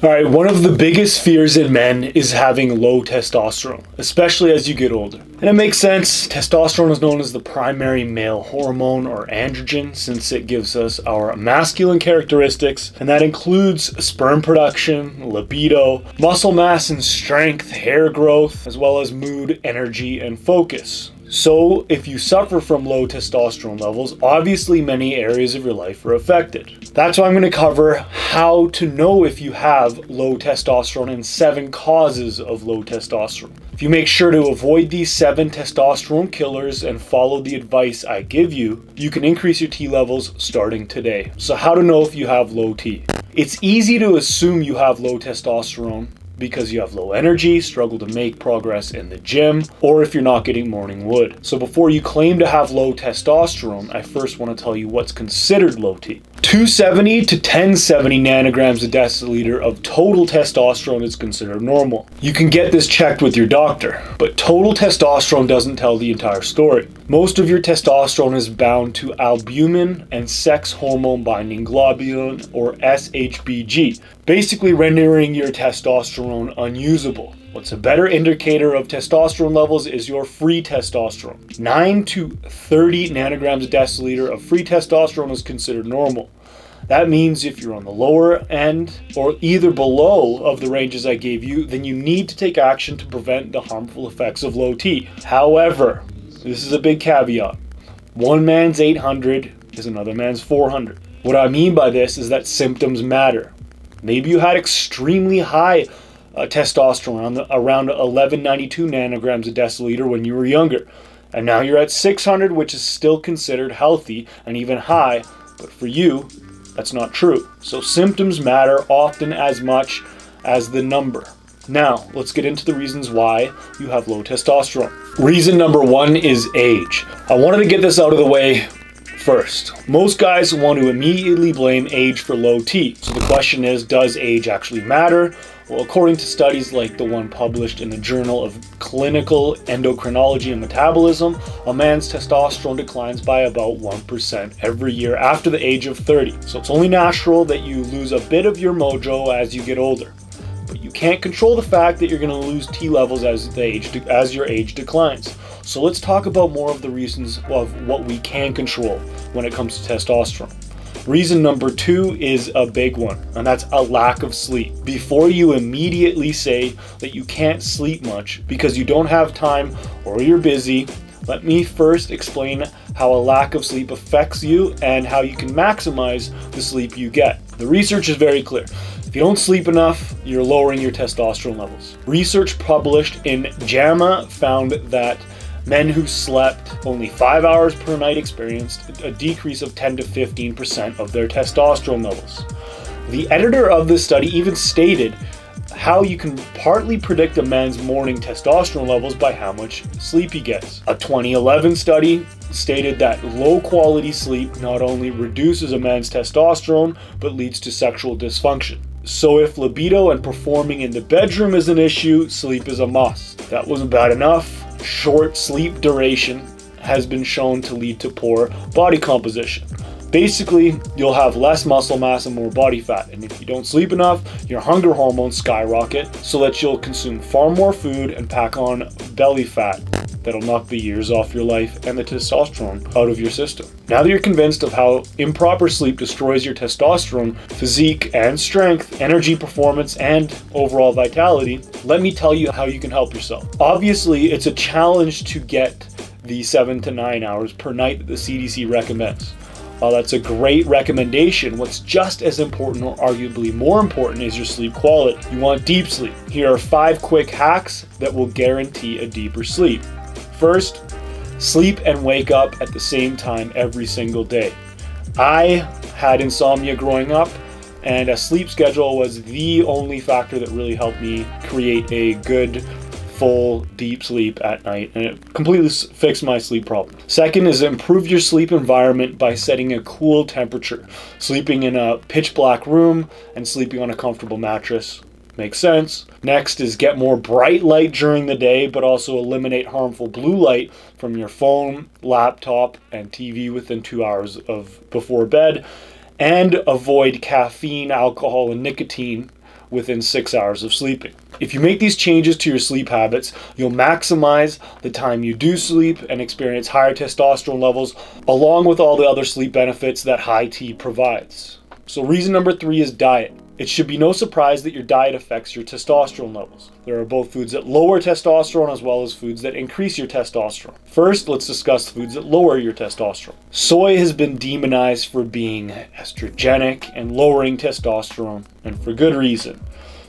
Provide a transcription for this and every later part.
All right, one of the biggest fears in men is having low testosterone, especially as you get older. And it makes sense. Testosterone is known as the primary male hormone, or androgen, since it gives us our masculine characteristics, and that includes sperm production, libido, muscle mass and strength, hair growth, as well as mood, energy, and focus. So if you suffer from low testosterone levels, obviously many areas of your life are affected. That's why I'm going to cover how to know if you have low testosterone and 7 causes of low testosterone. If you make sure to avoid these 7 testosterone killers and follow the advice I give you, you can increase your T levels starting today. So how to know if you have low T? It's easy to assume you have low testosterone because you have low energy, struggle to make progress in the gym, or if you're not getting morning wood. So before you claim to have low testosterone, I first want to tell you what's considered low T. 270 to 1070 nanograms a deciliter of total testosterone is considered normal. You can get this checked with your doctor, but total testosterone doesn't tell the entire story. Most of your testosterone is bound to albumin and sex hormone binding globulin, or SHBG, basically rendering your testosterone unusable. What's a better indicator of testosterone levels is your free testosterone. 9 to 30 nanograms a deciliter of free testosterone is considered normal. That means if you're on the lower end or either below of the ranges I gave you, then you need to take action to prevent the harmful effects of low T. However, this is a big caveat. One man's 800 is another man's 400. What I mean by this is that symptoms matter. Maybe you had extremely high testosterone around 1192 nanograms a deciliter when you were younger, and now you're at 600, which is still considered healthy and even high, but for you that's not true. So symptoms matter often as much as the number. Now let's get into the reasons why you have low testosterone. Reason number 1 is age. I wanted to get this out of the way first. Most guys want to immediately blame age for low T. So the question is, does age actually matter? Well, according to studies like the one published in the Journal of Clinical Endocrinology and Metabolism, a man's testosterone declines by about 1% every year after the age of 30. So it's only natural that you lose a bit of your mojo as you get older. But you can't control the fact that you're going to lose T levels as your age declines. So let's talk about more of the reasons of what we can control when it comes to testosterone. Reason number 2 is a big one, and that's a lack of sleep. Before you immediately say that you can't sleep much because you don't have time or you're busy, let me first explain how a lack of sleep affects you and how you can maximize the sleep you get. The research is very clear. If you don't sleep enough, you're lowering your testosterone levels. Research published in JAMA found that men who slept only 5 hours per night experienced a decrease of 10 to 15% of their testosterone levels. The editor of this study even stated how you can partly predict a man's morning testosterone levels by how much sleep he gets. A 2011 study stated that low quality sleep not only reduces a man's testosterone, but leads to sexual dysfunction. So if libido and performing in the bedroom is an issue, sleep is a must. If that wasn't bad enough, short sleep duration has been shown to lead to poor body composition. Basically, you'll have less muscle mass and more body fat, and if you don't sleep enough, your hunger hormones skyrocket so that you'll consume far more food and pack on belly fat that'll knock the years off your life and the testosterone out of your system. Now that you're convinced of how improper sleep destroys your testosterone, physique and strength, energy, performance, and overall vitality, let me tell you how you can help yourself. Obviously, it's a challenge to get the 7 to 9 hours per night that the CDC recommends. While that's a great recommendation, what's just as important, or arguably more important, is your sleep quality. You want deep sleep. Here are 5 quick hacks that will guarantee a deeper sleep. First, sleep and wake up at the same time every single day. I had insomnia growing up, and a sleep schedule was the only factor that really helped me create a good, full, deep sleep at night, and it completely fixed my sleep problem. Second is improve your sleep environment by setting a cool temperature. Sleeping in a pitch black room and sleeping on a comfortable mattress makes sense. Next is get more bright light during the day, but also eliminate harmful blue light from your phone, laptop, and TV within 2 hours before bed, and avoid caffeine, alcohol, and nicotine within 6 hours of sleeping. If you make these changes to your sleep habits, you'll maximize the time you do sleep and experience higher testosterone levels, along with all the other sleep benefits that high T provides. So reason number 3 is diet. It should be no surprise that your diet affects your testosterone levels. There are both foods that lower testosterone as well as foods that increase your testosterone. First, let's discuss foods that lower your testosterone. Soy has been demonized for being estrogenic and lowering testosterone, and for good reason.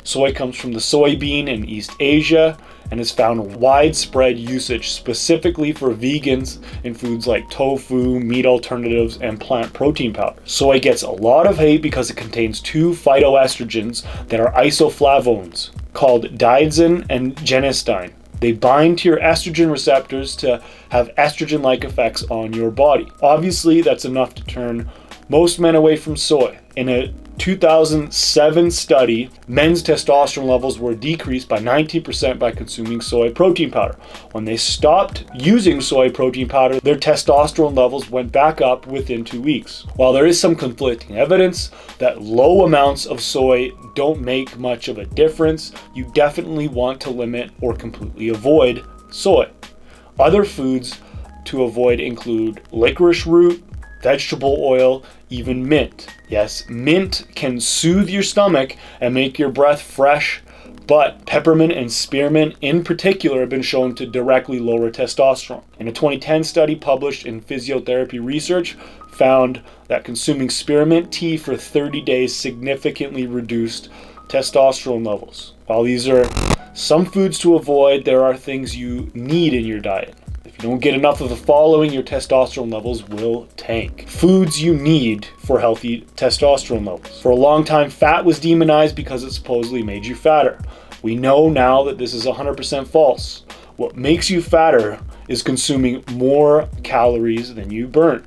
Soy comes from the soybean in East Asia and is found widespread usage specifically for vegans in foods like tofu, meat alternatives, and plant protein powder. Soy gets a lot of hate because it contains 2 phytoestrogens that are isoflavones called diazinon and genistein. They bind to your estrogen receptors to have estrogen-like effects on your body. Obviously, that's enough to turn most men away from soy. In a 2007 study, men's testosterone levels were decreased by 19% by consuming soy protein powder. When they stopped using soy protein powder, their testosterone levels went back up within 2 weeks. While there is some conflicting evidence that low amounts of soy don't make much of a difference, you definitely want to limit or completely avoid soy. Other foods to avoid include licorice root, vegetable oil, even mint. Yes, mint can soothe your stomach and make your breath fresh, but peppermint and spearmint in particular have been shown to directly lower testosterone. In a 2010 study published in Physiotherapy Research, found that consuming spearmint tea for 30 days significantly reduced testosterone levels. While these are some foods to avoid, there are things you need in your diet. If you don't get enough of the following, your testosterone levels will tank. Foods you need for healthy testosterone levels. For a long time, fat was demonized because it supposedly made you fatter. We know now that this is 100% false. What makes you fatter is consuming more calories than you burn.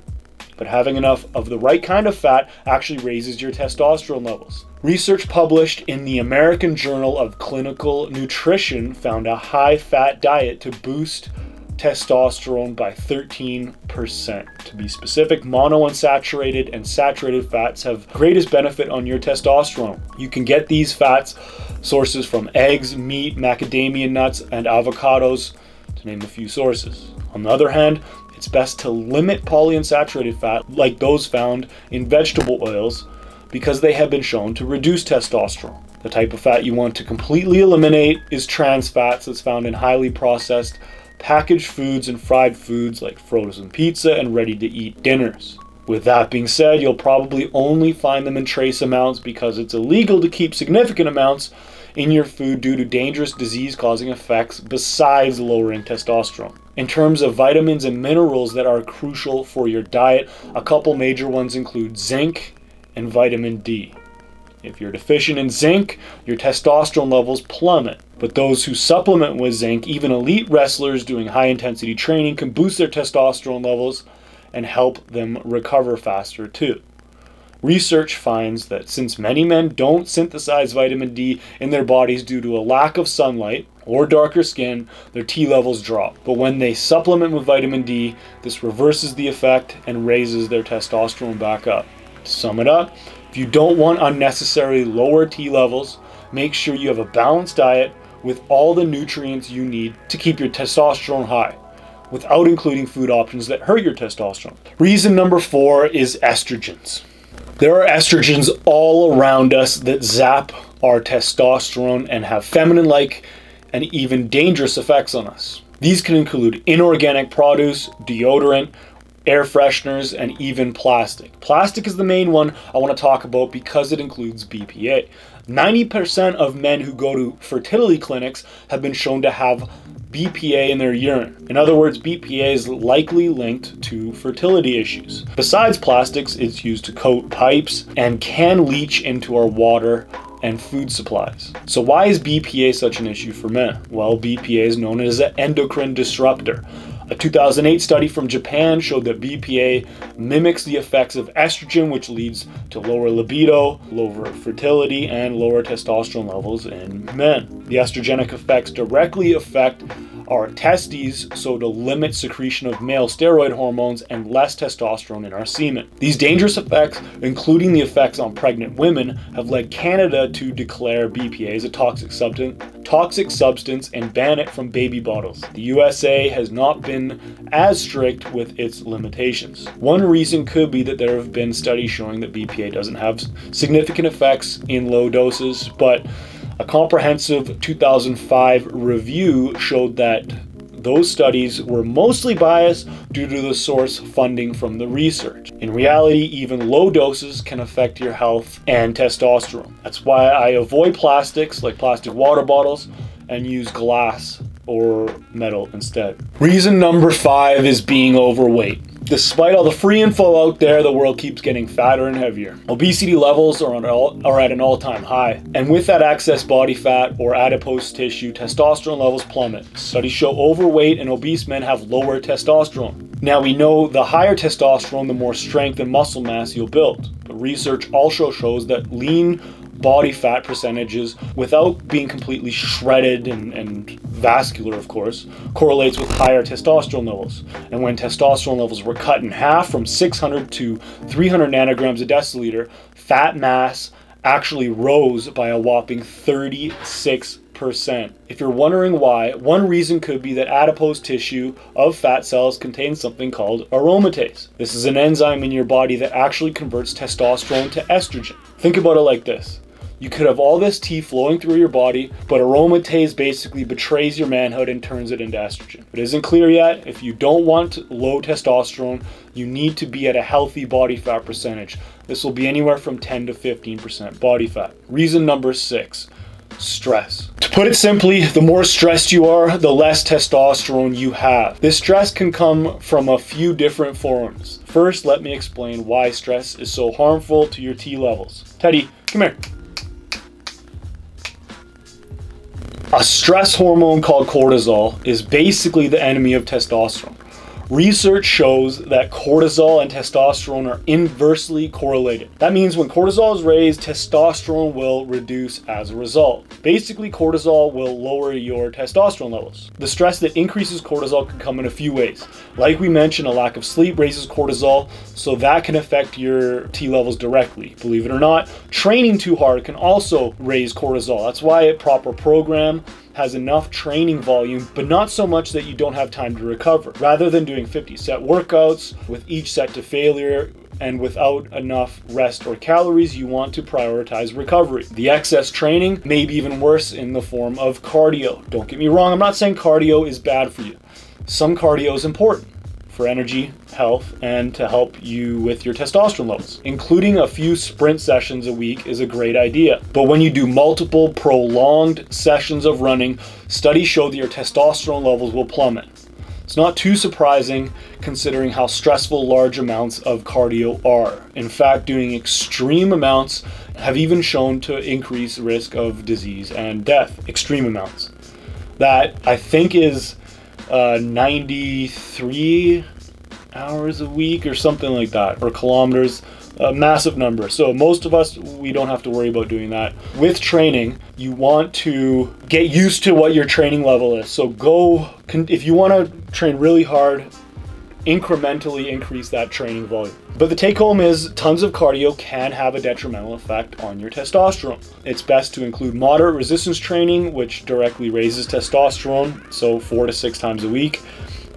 But having enough of the right kind of fat actually raises your testosterone levels. Research published in the American Journal of Clinical Nutrition found a high-fat diet to boost testosterone by 13%. To be specific, monounsaturated and saturated fats have greatest benefit on your testosterone. You can get these fats sources from eggs, meat, macadamia nuts, and avocados, to name a few sources. On the other hand, it's best to limit polyunsaturated fat like those found in vegetable oils because they have been shown to reduce testosterone. The type of fat you want to completely eliminate is trans fats that's found in highly processed packaged foods and fried foods like frozen pizza and ready-to-eat dinners. With that being said, you'll probably only find them in trace amounts because it's illegal to keep significant amounts in your food due to dangerous disease-causing effects besides lowering testosterone. In terms of vitamins and minerals that are crucial for your diet, a couple major ones include zinc and vitamin D. If you're deficient in zinc, your testosterone levels plummet. But those who supplement with zinc, even elite wrestlers doing high-intensity training, can boost their testosterone levels and help them recover faster too. Research finds that since many men don't synthesize vitamin D in their bodies due to a lack of sunlight or darker skin, their T levels drop. But when they supplement with vitamin D, this reverses the effect and raises their testosterone back up. To sum it up, if you don't want unnecessarily lower T levels, make sure you have a balanced diet with all the nutrients you need to keep your testosterone high, without including food options that hurt your testosterone. Reason number 4 is estrogens. There are estrogens all around us that zap our testosterone and have feminine-like and even dangerous effects on us. These can include inorganic produce, deodorant, air fresheners, and even plastic. Plastic is the main one I want to talk about because it includes BPA. 90% of men who go to fertility clinics have been shown to have BPA in their urine. In other words, BPA is likely linked to fertility issues. Besides plastics, it's used to coat pipes and can leach into our water and food supplies. So why is BPA such an issue for men? Well, BPA is known as an endocrine disruptor. A 2008 study from Japan showed that BPA mimics the effects of estrogen, which leads to lower libido, lower fertility, and lower testosterone levels in men. The estrogenic effects directly affect our testes, so to limit secretion of male steroid hormones and less testosterone in our semen. These dangerous effects, including the effects on pregnant women, have led Canada to declare BPA as a toxic substance and ban it from baby bottles. The USA has not been as strict with its limitations. One reason could be that there have been studies showing that BPA doesn't have significant effects in low doses, but a comprehensive 2005 review showed that those studies were mostly biased due to the source funding from the research. In reality, even low doses can affect your health and testosterone. That's why I avoid plastics like plastic water bottles and use glass or metal instead. Reason number 5 is being overweight. Despite all the free info out there, the world keeps getting fatter and heavier. Obesity levels are at an all-time high. And with that excess body fat or adipose tissue, testosterone levels plummet. Studies show overweight and obese men have lower testosterone. Now we know the higher testosterone, the more strength and muscle mass you'll build. But research also shows that lean body fat percentages, without being completely shredded and vascular, of course, correlates with higher testosterone levels. And when testosterone levels were cut in half from 600 to 300 nanograms a deciliter, fat mass actually rose by a whopping 36%. If you're wondering why, one reason could be that adipose tissue of fat cells contains something called aromatase. This is an enzyme in your body that actually converts testosterone to estrogen. Think about it like this. You could have all this tea flowing through your body, but aromatase basically betrays your manhood and turns it into estrogen. It isn't clear yet. If you don't want low testosterone, you need to be at a healthy body fat percentage. This will be anywhere from 10 to 15% body fat. Reason number 6, stress. To put it simply, the more stressed you are, the less testosterone you have. This stress can come from a few different forms. First, let me explain why stress is so harmful to your T levels. Teddy, come here. A stress hormone called cortisol is basically the enemy of testosterone. Research shows that cortisol and testosterone are inversely correlated. That means when cortisol is raised, testosterone will reduce as a result. Basically, cortisol will lower your testosterone levels. The stress that increases cortisol can come in a few ways. Like we mentioned, a lack of sleep raises cortisol, so that can affect your T levels directly. Believe it or not, training too hard can also raise cortisol. That's why a proper program has enough training volume, but not so much that you don't have time to recover. Rather than doing 50 set workouts with each set to failure and without enough rest or calories, you want to prioritize recovery. The excess training may be even worse in the form of cardio. Don't get me wrong, I'm not saying cardio is bad for you. Some cardio is important for energy, health, and to help you with your testosterone levels. Including a few sprint sessions a week is a great idea. But when you do multiple prolonged sessions of running, studies show that your testosterone levels will plummet. It's not too surprising considering how stressful large amounts of cardio are. In fact, doing extreme amounts have even shown to increase risk of disease and death. Extreme amounts. That I think is 93 hours a week or something like that, or kilometers, a massive number. So most of us, we don't have to worry about doing that. With training, you want to get used to what your training level is. So if you want to train really hard, incrementally increase that training volume. But the take home is tons of cardio can have a detrimental effect on your testosterone. It's best to include moderate resistance training, which directly raises testosterone, so 4 to 6 times a week,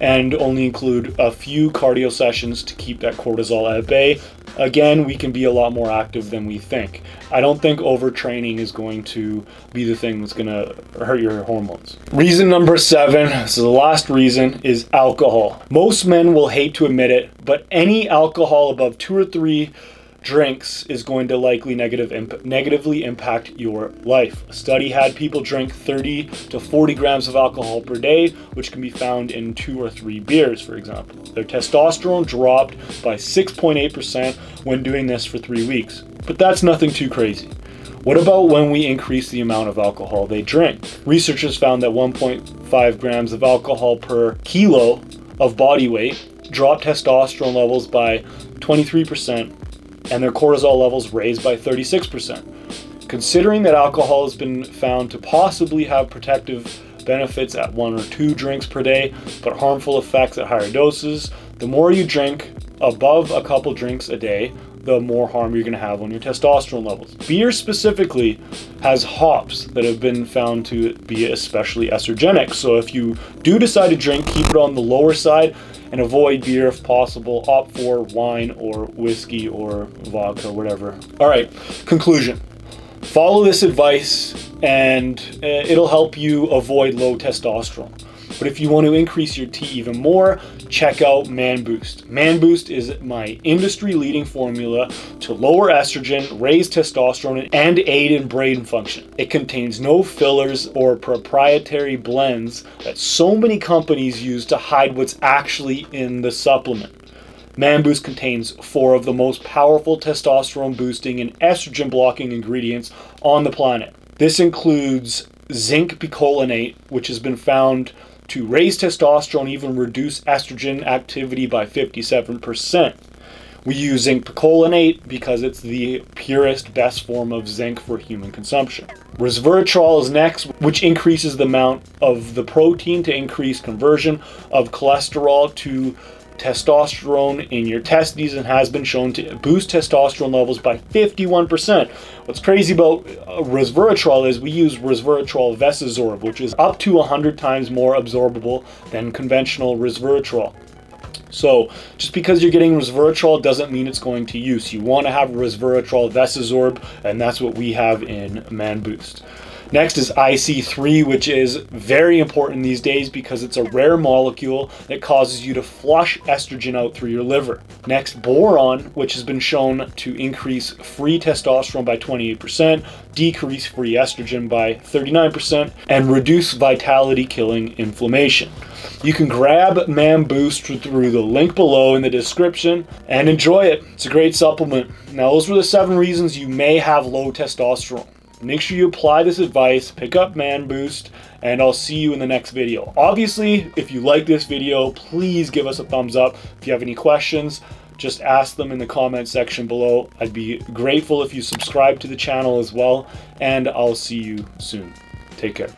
and only include a few cardio sessions to keep that cortisol at bay. Again, we can be a lot more active than we think. I don't think overtraining is going to be the thing that's going to hurt your hormones. Reason number 7, this is the last reason, is alcohol. Most men will hate to admit it, but any alcohol above 2 or 3 drinks is going to likely negatively impact your life. A study had people drink 30 to 40 grams of alcohol per day, which can be found in 2 or 3 beers, for example. Their testosterone dropped by 6.8% when doing this for 3 weeks. But that's nothing too crazy. What about when we increase the amount of alcohol they drink? Researchers found that 1.5 grams of alcohol per kilo of body weight, drop testosterone levels by 23%, and their cortisol levels raised by 36%. Considering that alcohol has been found to possibly have protective benefits at 1 or 2 drinks per day, but harmful effects at higher doses, the more you drink above a couple drinks a day, the more harm you're going to have on your testosterone levels. Beer specifically has hops that have been found to be especially estrogenic. So if you do decide to drink, keep it on the lower side and avoid beer if possible. Opt for wine or whiskey or vodka, whatever. All right, conclusion. Follow this advice and it'll help you avoid low testosterone. But if you want to increase your T even more, check out Man Boost. Man Boost is my industry-leading formula to lower estrogen, raise testosterone, and aid in brain function. It contains no fillers or proprietary blends that so many companies use to hide what's actually in the supplement. Man Boost contains 4 of the most powerful testosterone boosting and estrogen blocking ingredients on the planet. This includes zinc picolinate, which has been found to raise testosterone, even reduce estrogen activity by 57%. We use zinc picolinate because it's the purest, best form of zinc for human consumption. Resveratrol is next, which increases the amount of the protein to increase conversion of cholesterol to testosterone in your testes and has been shown to boost testosterone levels by 51%. What's crazy about resveratrol is we use resveratrol Vesasorb, which is up to 100 times more absorbable than conventional resveratrol. So just because you're getting resveratrol doesn't mean it's going to use. You want to have resveratrol Vesasorb, and that's what we have in Man Boost. Next is IC3, which is very important these days because it's a rare molecule that causes you to flush estrogen out through your liver. Next, boron, which has been shown to increase free testosterone by 28%, decrease free estrogen by 39%, and reduce vitality-killing inflammation. You can grab Man Boost through the link below in the description and enjoy it. It's a great supplement. Now, those were the 7 reasons you may have low testosterone. Make sure you apply this advice, pick up Man Boost, and I'll see you in the next video. Obviously, if you like this video, please give us a thumbs up. If you have any questions, just ask them in the comment section below. I'd be grateful if you subscribe to the channel as well, and I'll see you soon. Take care.